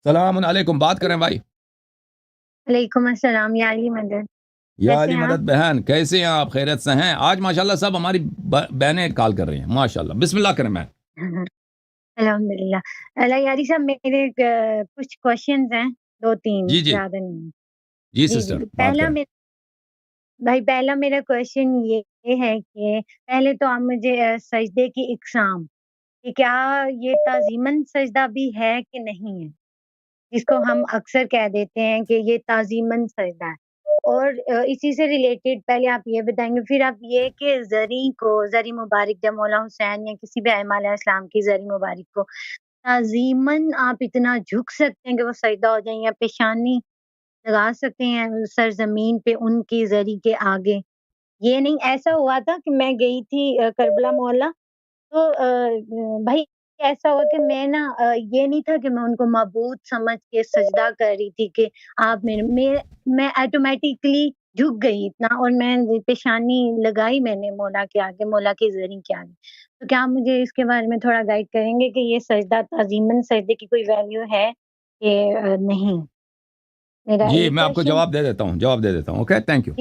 سلام علیکم، بات کریں بھائی. وعلیکم السلام یا علی مدد. یا کیسے علی ہیں مدد بہن، کیسے ہیں آپ؟ خیریت سے ہیں؟ آج ماشاءاللہ سب ہماری بہنیں کال کر رہی ہیں ماشاءاللہ. بسم اللہ کریں بہن. الحمد للہ. اللہ یاری صاحب میرے کچھ کوشچنز ہیں، 2-3 جی جی زیادہ نہیں. جی جی سسٹر جی بات کریں. پہلا میرا کوشچن یہ ہے کہ پہلے تو آپ مجھے سجدے کی اقسام کہ کیا یہ تعظیماً سجدہ بھی ہے کہ نہیں ہے، جس کو ہم اکثر کہہ دیتے ہیں کہ یہ تعظیماً سجدہ ہے. اور اسی سے ریلیٹڈ پہلے آپ یہ بتائیں گے، پھر آپ یہ کہ زری مبارک جب مولا حسین یا کسی بھی ائمہ علیہ السلام کی زری مبارک کو تعظیماً آپ اتنا جھک سکتے ہیں کہ وہ سجدہ ہو جائیں، یا پیشانی لگا سکتے ہیں سرزمین پہ ان کی زری کے آگے؟ یہ نہیں، ایسا ہوا تھا کہ میں گئی تھی کربلا مولا، تو بھائی ایسا ہوا کہ میں نا یہ نہیں تھا کہ میں ان کو معبود سمجھ کے سجدہ کر رہی تھی کہ آپ میں آٹومیٹکلی جھک گئی اتنا، اور میں پیشانی لگائی میں نے مولا کے آگے، مولا کی زری کے آگے. تو کیا آپ مجھے اس کے بارے میں تھوڑا گائیڈ کریں گے کہ یہ سجدہ تعظیماً سجدے کی کوئی ویلیو ہے کہ نہیں؟ میرا جی ایک میں آپ کو کوشچن. جواب دے دیتا ہوں. Okay, thank you.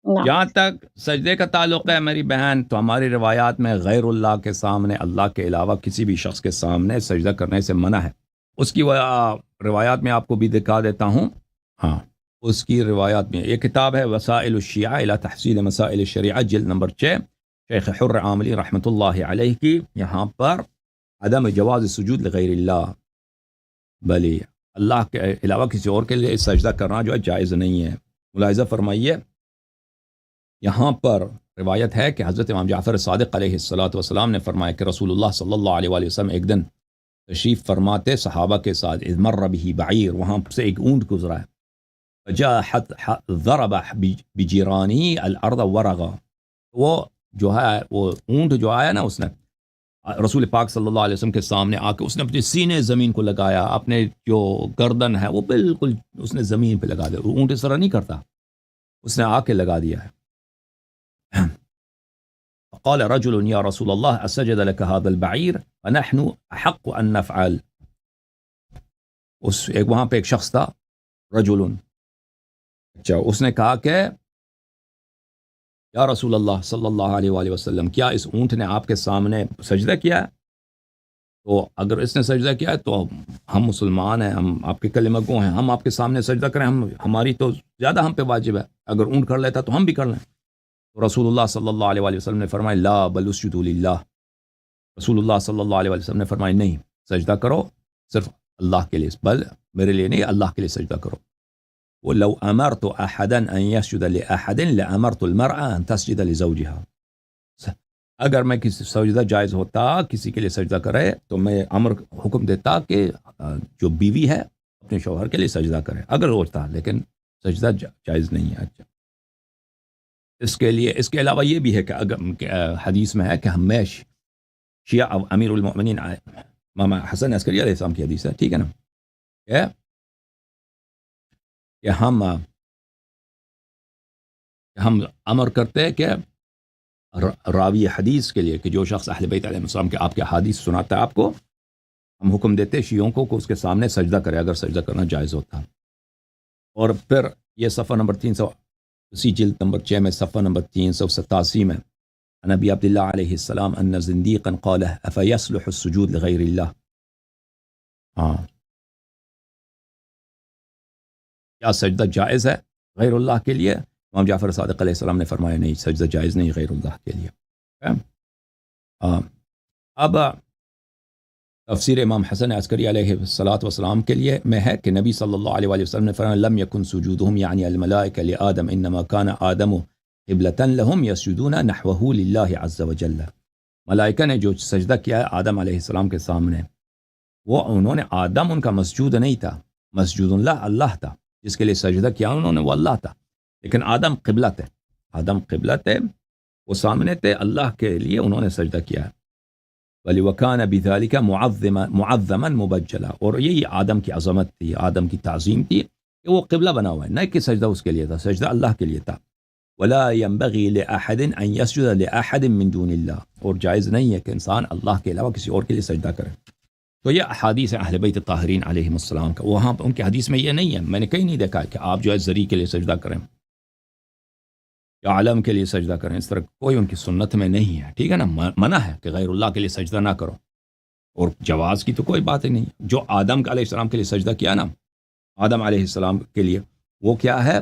جہاں تک سجدے کا تعلق ہے میری بہن، تو ہماری روایات میں غیر اللہ کے سامنے، اللہ کے علاوہ کسی بھی شخص کے سامنے سجدہ کرنے سے منع ہے. اس کی روایات میں آپ کو بھی دکھا دیتا ہوں. ہاں، اس کی روایات میں ایک کتاب ہے وسائل الشیعہ الی تحصیل مسائل الشریعہ، جلد نمبر 6، شیخ حر عاملی رحمۃ اللہ علیہ کی. یہاں پر عدم جواز سجود لغیر اللہ، بلی اللہ کے علاوہ کسی اور کے لیے سجدہ کرنا جو ہے جائز نہیں ہے. ملاحظہ فرمائیے، یہاں پر روایت ہے کہ حضرت امام جعفر صادق علیہ السلام نے فرمایا کہ رسول اللہ صلی اللہ علیہ وآلہ وسلم ایک دن تشریف فرماتے صحابہ کے ساتھ، اذ مر به بعیر، وہاں سے ایک اونٹ گزرا ہے، فجاء ضرب بجیرانی الارض ورغا. وہ جو ہے وہ اونٹ جو آیا نا، اس نے رسول پاک صلی اللہ علیہ وسلم کے سامنے آ کے اس نے اپنے سینے زمین کو لگایا، اپنے جو گردن ہے وہ بالکل اس نے زمین پہ لگا دیا. اونٹ اس طرح نہیں کرتا، اس نے آ کے لگا دیا ہے. قال رجل یا رسول اللہ اسجد لك هذا البعیر فنحن احق ان نفعل. وہاں پہ ایک شخص تھا، رجل، اچھا، اس نے کہا کہ یا رسول اللہ صلی اللہ علیہ وآلہ وسلم، کیا اس اونٹ نے آپ کے سامنے سجدہ کیا ہے؟ تو اگر اس نے سجدہ کیا ہے تو ہم مسلمان ہیں، ہم آپ کے کلمہ گو ہیں، ہم آپ کے سامنے سجدہ کریں، ہماری تو زیادہ ہم پہ واجب ہے. اگر اونٹ کر لیتا تو ہم بھی کر لیں. تو رسول اللہ صلی اللہ علیہ وآلہ وسلم نے فرمایا لا بل اسجدوا للہ. رسول اللہ صلی اللہ علیہ وآلہ وسلم نے فرمایا نہیں، سجدہ کرو صرف اللہ کے لیے، بل میرے لیے نہیں، اللہ کے لیے سجدہ کرو. وَلَوْ أَمَرْتُ أَحَدًا أَن يَسْجُدَ لِأَحَدٍ لَأَمَرْتُ الْمَرْأَةَ أَن تَسْجُدَ لِزَوْجِهَا. اگر میں کسی سجدہ جائز ہوتا کسی کے لیے سجدہ کرے تو میں حکم دیتا کہ جو بیوی ہے اپنے شوہر کے لیے سجدہ کرے اگر ہوتا، لیکن سجدہ جائز نہیں ہے. اچھا، اس کے علاوہ یہ بھی ہے کہ اگر حدیث میں ہے کہ ہمیشہ شیعہ امیر المؤمنین امام حسن عسکری علیہ السلام کی حدیث ہے، ٹھیک ہے نا، کہ ہم امر کرتے ہیں کہ راوی حدیث کے لیے، کہ جو شخص اہل بیت علیہ السلام کے آپ کے حدیث سناتا ہے آپ کو، ہم حکم دیتے شیعوں کو کہ اس کے سامنے سجدہ کرے اگر سجدہ کرنا جائز ہوتا. اور پھر یہ صفحہ نمبر 300، اسی جلد نمبر 6 میں صفحہ نمبر 387 میں، نبی عبداللہ علیہ السلام ان زندیقا قال افیصلح السجود لغیر اللہ. ہاں، کیا سجدہ جائز ہے غیر اللہ کے لیے؟ امام جعفر صادق علیہ السلام نے فرمایا نہیں، سجدہ جائز نہیں غیر اللہ کے لیے. اب تفسیر امام حسن عسکری علیہ السلام کے لیے میں ہے کہ نبی صلی اللہ علیہ وسلم نے فرمایا لم یکن سجودہم یعنی الملائکہ لآدم انما کان آدم قبلۃ لہم یسجدون نحوہ للہ عز وجل. ملائکہ نے جو سجدہ کیا ہے آدم علیہ السلام کے سامنے، وہ انہوں نے، آدم ان کا مسجود نہیں تھا، مسجود اللہ تھا، جس کے لیے سجدہ کیا انہوں نے وہ اللہ تھا، لیکن آدم قبلہ تھے، وہ سامنے تھے، اللہ کے لیے انہوں نے سجدہ کیا ہے. ولی وکان بذالک معظما مبجلا، اور یہی آدم کی عظمت تھی، آدم کی تعظیم تھی کہ وہ قبلہ بنا ہوا ہے، نہ کہ سجدہ اس کے لیے تھا، سجدہ اللہ کے لیے تھا. ولا ينبغي لأحد ان يسجد لأحد من دون اللہ، اور جائز نہیں ہے کہ انسان اللہ کے علاوہ کسی اور کے لیے سجدہ کرے. تو یہ احادیث اہل بیت طاہرین علیہم السلام کا، وہاں ان کی حدیث میں یہ نہیں ہے، میں نے کہیں نہیں دیکھا کہ آپ جو ہے زری کے لیے سجدہ کریں یا عالم کے لیے سجدہ کریں، اس طرح کوئی ان کی سنت میں نہیں ہے، ٹھیک ہے نا. منع ہے کہ غیر اللہ کے لیے سجدہ نہ کرو، اور جواز کی تو کوئی بات ہی نہیں. جو آدم علیہ السلام کے لیے سجدہ کیا نا، آدم علیہ السلام کے لیے، وہ کیا ہے؟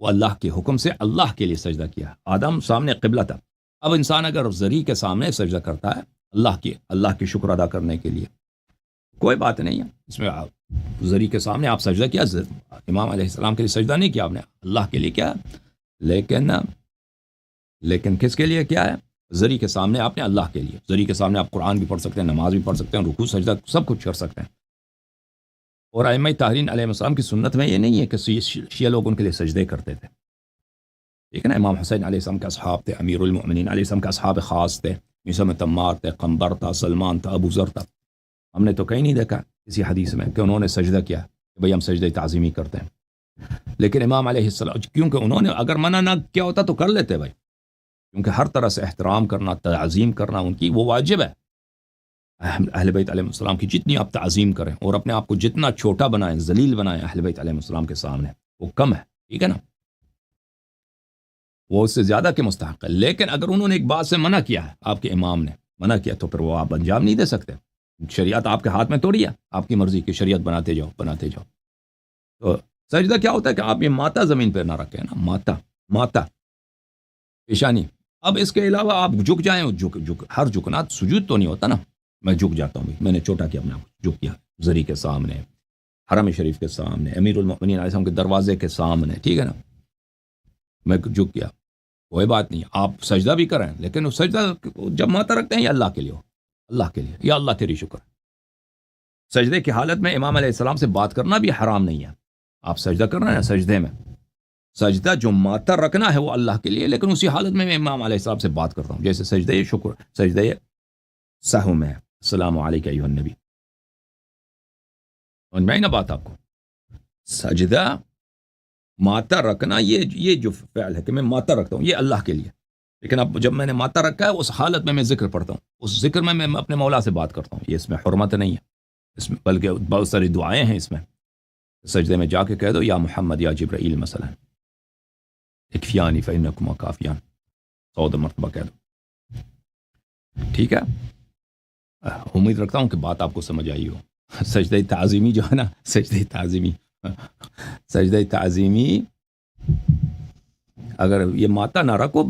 وہ اللہ کے حکم سے اللہ کے لیے سجدہ کیا. آدم سامنے قبلہ تھا. اب انسان اگر زری کے سامنے سجدہ کرتا ہے اللہ کی شکر ادا کرنے کے لیے، کوئی بات نہیں ہے اس میں. زری کے سامنے آپ سجدہ کیا، امام علیہ السلام کے لیے سجدہ نہیں کیا آپ نے، اللہ کے لیے کیا. لیکن کس کے لیے کیا ہے؟ زری کے سامنے آپ نے اللہ کے لیے. زری کے سامنے آپ قرآن بھی پڑھ سکتے ہیں، نماز بھی پڑھ سکتے ہیں، رکوع سجدہ سب کچھ کر سکتے ہیں. اور ائمہ طاہرین علیہ السلام کی سنت میں یہ نہیں ہے کہ شیعہ لوگ ان کے لیے سجدے کرتے تھے، ٹھیک ہے نا. امام حسین علیہ السلام کے اصحاب تھے، امیر المؤمنین علیہ السلام کے اصحاب خاص تھے، میثم تمار تھے، قنبر تھا، سلمان تھا، ابو ذر تھا. ہم نے تو کہیں نہیں دیکھا کسی حدیث میں کہ انہوں نے سجدہ کیا کہ بھئی ہم سجدہ تعظیمی کرتے ہیں. لیکن امام علیہ السلام، کیونکہ انہوں نے اگر منع نہ کیا ہوتا تو کر لیتے بھائی، کیونکہ ہر طرح سے احترام کرنا، تعظیم کرنا ان کی وہ واجب ہے. اہل بیت علیہ السلام کی جتنی آپ تعظیم کریں اور اپنے آپ کو جتنا چھوٹا بنائیں، ذلیل بنائیں اہل بیت علیہ السلام کے سامنے، وہ کم ہے، ٹھیک ہے نا، وہ اس سے زیادہ کے مستحق ہے. لیکن اگر انہوں نے ایک بات سے منع کیا ہے، آپ کے امام نے منع کیا، تو پھر وہ آپ انجام نہیں دے سکتے. شریعت آپ کے ہاتھ میں توڑی ہے، آپ کی مرضی کی شریعت بناتے جاؤ. تو سجدہ کیا ہوتا ہے کہ آپ یہ ماتا زمین پہ نہ رکھیں نا، ماتا پیشانی. اب اس کے علاوہ آپ جھک جائیں، ہر جھکنا سجود تو نہیں ہوتا نا. میں جھک جاتا ہوں، میں نے چھوٹا کیا اپنے آپ کو، جھک کیا زری کے سامنے، حرم شریف کے سامنے، امیر المؤمنین علیہ السلام کے دروازے کے سامنے، ٹھیک ہے نا، میں جھک کیا، کوئی بات نہیں. آپ سجدہ بھی کریں، لیکن سجدہ جب ماتا رکھتے ہیں یہ اللہ کے لیے ہو، اللہ کے لیے، یا اللہ تیری شکر. سجدے کی حالت میں امام علیہ السلام سے بات کرنا بھی حرام نہیں ہے. آپ سجدہ کر رہے ہیں، سجدے میں سجدہ جو ماتا رکھنا ہے وہ اللہ کے لیے، لیکن اسی حالت میں امام علیہ السلام سے بات کرتا ہوں، جیسے سجدہ شکر، سجدہ سہو میں السلام علیکم ایھا النبی. اور میں نا بات آپ کو، سجدہ ماتا رکھنا، یہ جو فعل ہے کہ میں ماتا رکھتا ہوں، یہ اللہ کے لیے. لیکن اب جب میں نے ماتا رکھا ہے، اس حالت میں ذکر پڑھتا ہوں، اس ذکر میں میں اپنے مولا سے بات کرتا ہوں. یہ اس میں حرمت نہیں ہے، اس میں بلکہ بہت ساری دعائیں ہیں اس میں. سجدے میں جا کے کہہ دو یا محمد یا جبرائیل مثلا اکفیانی فإنکما کافیان، 100 مرتبہ کہہ دو، ٹھیک ہے. امید رکھتا ہوں کہ بات آپ کو سمجھ آئی ہو. سجدہ تعظیمی جو ہے نا، سجدہ تعظیمی اگر یہ ماتا نہ رکھو،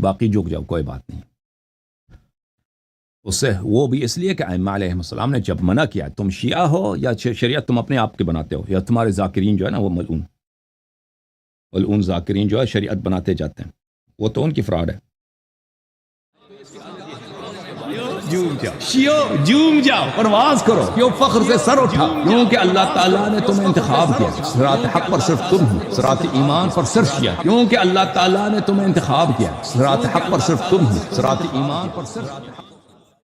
باقی جھک جاؤ، کوئی بات نہیں. اس سے وہ بھی اس لیے کہ ائمہ علیہ السلام نے جب منع کیا، تم شیعہ ہو یا شریعت تم اپنے آپ کے بناتے ہو، یا تمہارے ذاکرین جو ہے نا وہ ملعون ذاکرین جو ہے شریعت بناتے جاتے ہیں، وہ تو ان کی فراڈ ہے. جوم جاؤ، پرواز کرو، کیوں فخر سے سر اٹھا، کیونکہ اللہ تعالیٰ نے تمہیں انتخاب کیا. صراط حق پر صرف تم ہو، صراط ایمان پر صرف شیعہ، کیونکہ اللہ تعالیٰ نے تمہیں انتخاب کیا. صراط حق پر صرف تم ہو، صراط ایمان پر صرف